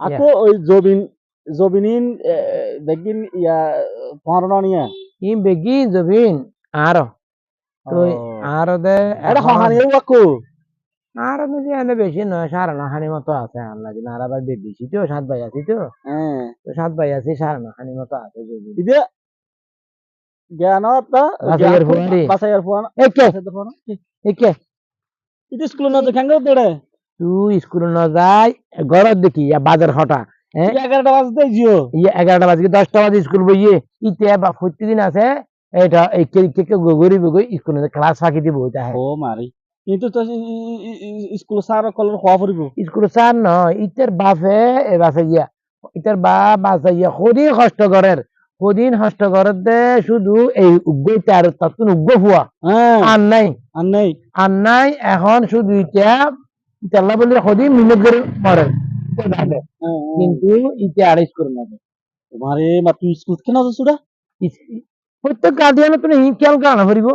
Aku Zobinin begin ya pengaruh niya. Im begi Zobin aro. তো আর ওদের এটা হানিও aku. আর যদি এনে বেশি নয় সাড়ে ন হানি মতো আছে আল্লাহ দিন আর আবার বেশি তো 7 ভাই আছি তো তো 7 ভাই আছি সাড়ে ন হানি মতো আছে যদি Ide Giano ta Basayar Fuari. Basayar Fuana. একে Itu sekolah na দেখেন গো তোরে তুই স্কুল ন যাই ঘর দেখি বাজার হটা হ্যাঁ 11টা বাজতে জিও 11টা বাজে 10টা বাজে স্কুল বইয়ে ইতে বা প্রতিদিন আছে এটা এই কে গরিব স্কুলে ক্লাস ফাঁকি দিব ওইটা ও মারি কিন্তু তো স্কুল স্যার কলর হওয়া পড়িব স্কুল স্যার নয় ইতের বাপে এ বাসে গিয়া ইতের বাপ বাসে গিয়া কদিন কষ্ট করে দে শুধু এই উগ্গইতে আর তখন উগ্গ হুয়া আর নাই এখন শুধু ইতাল্লা বলে কদিন মিনিট করে পড়ে কিন্তু ইতে আর স্কুল না তোমারে মাত্র স্কুল কেন যাচ্ছ ওটা প্রত্যেক গার্ডিয়ান তো খেয়াল করানো ফুরিব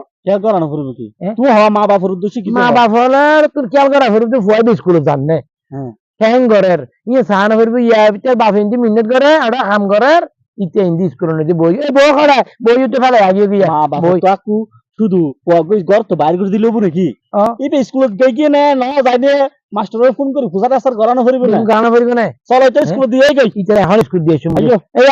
কি তুই হওয়া মা বাপের উদ্দেশ্যে কি মা বাপের তোর খেয়াল করা ফুরিব ফুয়াই স্কুলে জানে হ্যাং ঘরের ইয়ে সাহান ফুরিব ইয়া ভিতর বাপ হিন্দি মিনিট করে আর হাম ঘরের ইতে হিন্দি স্কুলে নদী বই বই খড়া বই উঠে ফেলে আগে গিয়া মা বাপ তো আকু শুধু ঘর তো বাইরে করে দিলেও নাকি এই স্কুলত গিয়ে না যাইলে মাস্টারে ফোন করে খুঁজাটা স্যার গলানো ফুরিব না গানা ফুরিব না চলো এটা স্কুল দিয়ে গই ইতে এখন স্কুল দিয়ে এই